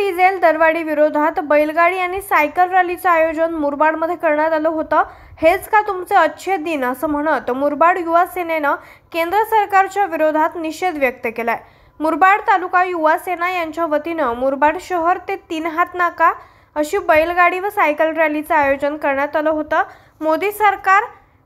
Diesel दरवाढी विरोधात बैलगाडी आणि सायकल रॅलीचं आयोजन मुरबाडमध्ये करण्यात आलं होतं। हेच का तुमचे अच्छे दिन असं म्हणत मुरबाड युवा सेनेनं केंद्र सरकारच्या विरोधात निषेध व्यक्त केलाय। मुरबाड तालुका युवा सेना यांच्या वतीनं मुरबाड शहर ते 3 हात नाका अशी बैलगाडी व सायकल रॅलीचं आयोजन करण्यात आलं होतं। मोदी सरकार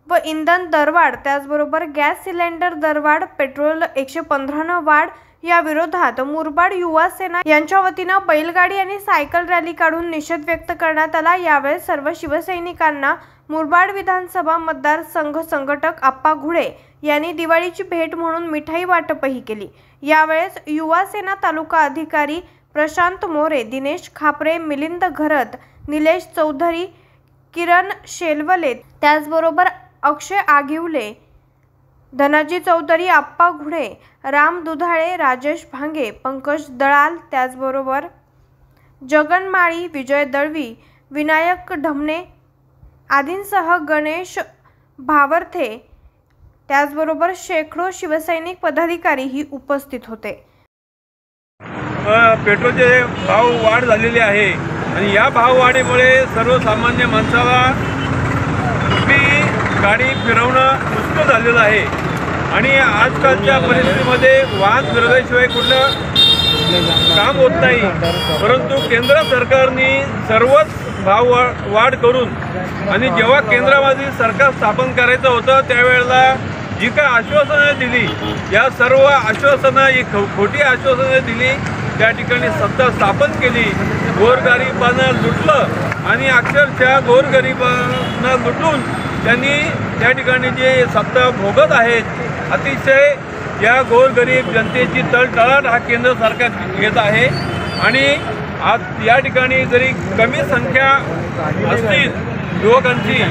व इंधन दरवाढ, त्याचबरोबर गॅस सिलेंडर दरवाढ, पेट्रोल 115 न वाढ या विरोधात मुरबाड युवा सेना यांच्या वतीनं बैलगाडी आणि सायकल रॅली काढून निषेध व्यक्त करण्यात आला। यावेळी सर्व शिवसैनिकांना मुरबाड विधानसभा मतदारसंघ संघटक आप्पा घुडे यांनी दिवाळीची भेट म्हणून मिठाई वाटपही केली। यावेळेस युवा सेना तालुका अधिकारी प्रशांत मोरे, दिनेश खापरे, मिलिंद घरत, निलेश चौधरी, किरण शेलवले, त्याचबरोबर अक्षय आगिवले, धनाजी चौधरी, आप्पा घुडे, राम दुधाळे, राजेश भांगे, पंकज दळाल, त्याचबरोबर जगन माळी, विजय दळवी, विनायक ढमणे आदींसह गणेश भावरथे, त्याचबरोबर शेकडो शिवसैनिक पदाधिकारीही उपस्थित होते। पेट्रोलचे भाव वाढ झालेली आहे आणि या भाववाढीमुळे सर्वसामान्य माणसाला आपली गाडी फिरवणं मुश्किल झालेलं आहे आणि आजकालच्या परिस्थितीमध्ये वाहन फिरवल्याशिवाय कुठलं काम होत नाही। परंतु केंद्र सरकारने सर्वच भाव वाढ करून आणि जेव्हा केंद्रामध्ये सरकार स्थापन करायचं होतं त्यावेळेला जी काय आश्वासनं दिली, या सर्व आश्वासनं ही खोटी आश्वासनं दिली। त्या ठिकाणी सत्ता स्थापन केली, गोरगरिबांना लुटलं आणि अक्षरशः गोरगरिबांना लुटून त्यांनी त्या ठिकाणी जे सत्ता भोगत आहेत, अतिशय या गोरगरीब जनतेची तळतळाट हा केंद्र सरकार घेत आहे। आणि आज या ठिकाणी जरी कमी संख्या असतील युवकांची,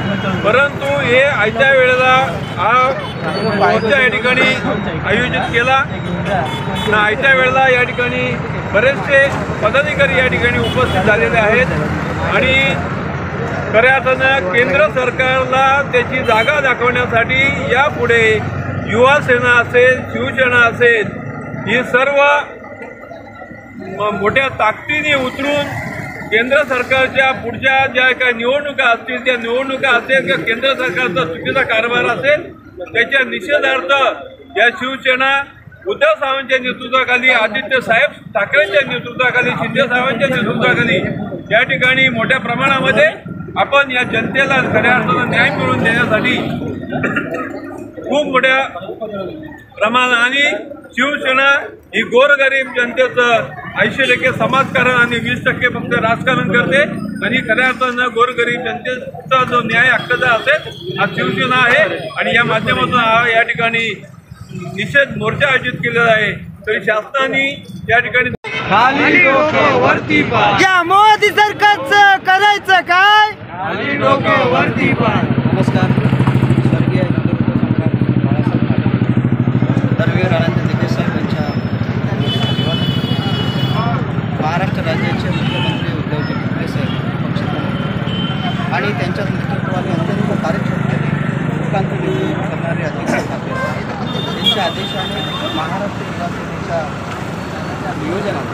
परंतु हे आयत्या वेळेला हा मोर्चा या ठिकाणी आयोजित केला। आयत्या वेळेला या ठिकाणी बरेचसे पदाधिकारी या ठिकाणी उपस्थित झालेले आहेत आणि खऱ्या अर्थानं केंद्र सरकारला त्याची जागा दाखवण्यासाठी यापुढे युवा सेना असेल, शिवसेना असेल, ही सर्व मोठ्या ताकदीने उतरून केंद्र सरकारच्या पुढच्या ज्या काही निवडणुका असतील, त्या निवडणुका असेल किंवा केंद्र सरकारचा चुकीचा कारभार असेल, त्याच्या निषेधार्थ या शिवसेना उद्धव साहेबांच्या नेतृत्वाखाली, आदित्य साहेब ठाकरेंच्या नेतृत्वाखाली, शिंदे साहेबांच्या नेतृत्वाखाली या ठिकाणी मोठ्या प्रमाणामध्ये आपण या जनतेला खऱ्या अर्थानं न्याय मिळवून देण्यासाठी खूप मोठ्या प्रमाणात आणि शिवसेना ही गोरगरीब जनतेचं 80% समाजकारण आणि 20% फक्त राजकारण करते आणि खऱ्या अर्थानं गोरगरीब जनतेचा जो न्याय हक्काचा असेल हा शिवसेना आहे। आणि या माध्यमातून या ठिकाणी निषेध मोर्चा आयोजित केलेला आहे। तरी शासनाने या ठिकाणी खाली डोकं वरती पाय, या मोदी सरकारचं करायचं काय? खाली डोकं वरती पाय। नमस्कार, स्वर्गीय धर्मवीर राणांच्या दिग्गज साहेबांच्या महाराष्ट्र राज्याचे मुख्यमंत्री उद्धवजी ठाकरे साहेब पक्षप्रमुख आणि त्यांच्या नेतृत्वाने अत्यंत कार्यक्षमतेने लोकांचं नेतृत्व करणारे अध्यक्ष ठाकरे साहेब त्यांच्या आदेशाने महाराष्ट्र युवा सेनेच्या नियोजनाने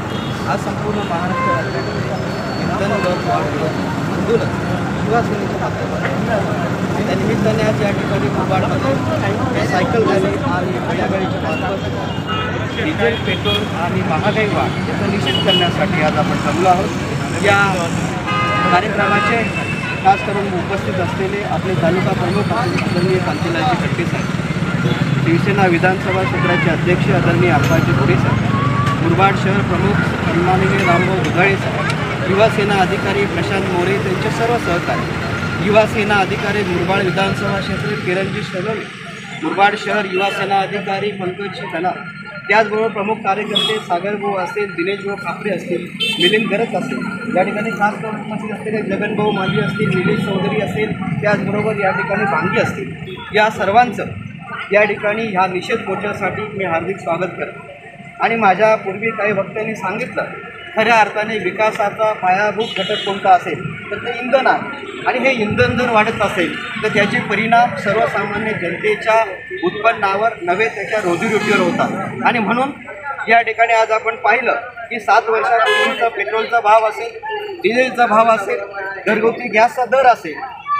आज संपूर्ण महाराष्ट्र राज्यात इंधन दरवाढ आंदोलन युवा सेनेच्या माध्यमातून त्या निमित्ताने आज या ठिकाणी मुरबाडमध्ये सायकल रॅली आणि बैलगाडीच्या मार्फत डिझेल, पेट्रोल आणि महागाई वाढ याचा निषेध करण्यासाठी आज आपण जमलो आहोत। या कार्यक्रमाचे खास करून उपस्थित असलेले आपले तालुका प्रमुख आदरणीय कांतीलालजी खडके साहेब, शिवसेना विधानसभा क्षेत्राचे अध्यक्ष आदरणीय आप्पाजी घुडे साहेब, मुरबाड शहर प्रमुख सन्माननीय रामभाऊ दुधाळे साहेब, युवा सेना अधिकारी प्रशांत मोरे, त्यांचे सर्व सहकारी, युवा सेना अधिकारी मुरबाड विधानसभा क्षेत्र किरणजी शेलवले, मुरबाड शहर युवा सेना अधिकारी पंकज दळाल, त्याचबरोबर प्रमुख कार्यकर्ते सागरभाऊ असतील, दिनेशभाऊ खापरे असतील, मिलिंद घरत असतील, या ठिकाणी खास करून उपस्थित असलेले जगनभाऊ माली असतील, निलेश चौधरी असेल, त्याचबरोबर या ठिकाणी भांगी असतील, या सर्वांचं या ठिकाणी ह्या निषेध मोर्चासाठी मी हार्दिक स्वागत करतो। आणि माझ्या पूर्वी काही वक्त्यांनी सांगितलं, खऱ्या अर्थाने विकासाचा पायाभूत घटक कोणता असेल तर ते इंधन आहे आणि हे इंधन जर वाढत असेल तर त्याचे परिणाम सर्वसामान्य जनतेच्या उत्पन्नावर नव्हे त्याच्या रोजीरोटीवर होतात। आणि म्हणून या ठिकाणी आज आपण पाहिलं की 7 वर्षापूर्वीचा पेट्रोलचा भाव असेल, डिझेलचा भाव असेल, घरगुती गॅसचा दर असेल,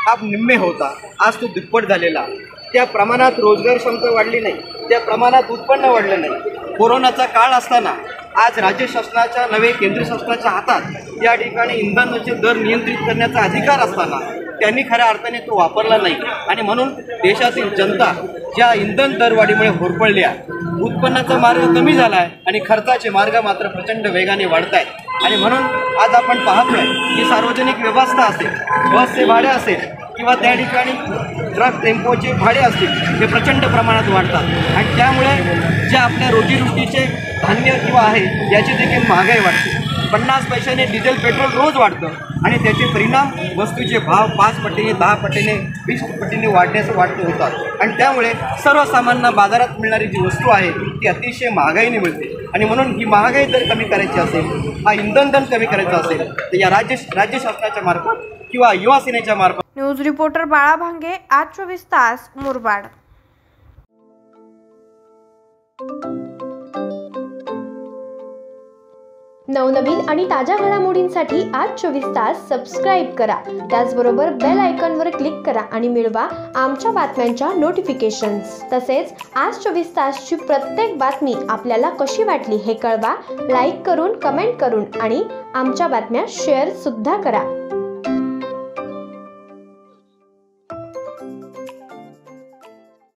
हा निम्मे होता. आज तो दुप्पट झालेला. त्या प्रमाणात रोजगार क्षमता वाढली नाही, त्या प्रमाणात उत्पन्न वाढलं नाही. कोरोनाचा काळ असताना आज राज्य शासनाच्या नव्हे केंद्र शासनाच्या हातात या ठिकाणी इंधनाचे दर नियंत्रित करण्याचा अधिकार असताना त्यांनी खऱ्या अर्थाने तो वापरला नाही. आणि म्हणून देशातील जनता ज्या इंधन दरवाढीमुळे होरपळल्या, उत्पन्नाचा मार्ग कमी झाला आहे आणि खर्चाचे मार्ग मात्र प्रचंड वेगाने वाढत आहेत. आणि म्हणून आज आपण पाहतोय की सार्वजनिक व्यवस्था असेल, बसचे भाडे असेल किंवा त्या ठिकाणी ट्रक टेम्पोचे भाडे असतील, हे प्रचंड प्रमाणात वाढतात. आणि त्यामुळे ज्या आपल्या रोजीरोटीचे धान्य किंवा आहे याची देखील महागाई वाढते. 50 पैशाने डिझेल पेट्रोल रोज वाढतं आणि त्याचे परिणाम वस्तूचे भाव 5 पटीने, 10 पटीने, 20 पटीने वाढते होतात. आणि त्यामुळे सर्वसामान्य बाजारात मिळणारी जी वस्तू आहे ती अतिशय महागाईने मिळते. आणि म्हणून ही महागाई जर कमी करायची असेल, हा इंधन दर कमी करायचा असेल, तर या राज्य शासनाच्या मार्फत किंवा युवा सेनेच्या मार्फत. न्यूज रिपोर्टर बाळा भांगे, आज 24 तास, मुरबाड. नवनवीन आणि ताज्या घडामोडींसाठी आज 24 तास सबस्क्राईब करा. त्याचबरोबर बेल आयकॉनवर क्लिक करा आणि मिळवा आमच्या बातम्यांच्या नोटिफिकेशन्स. तसेच आज 24 तासची प्रत्येक बातमी आपल्याला कशी वाटली हे कळवा. लाईक करून, कमेंट करून आणि आमच्या बातम्या शेअर सुद्धा करा.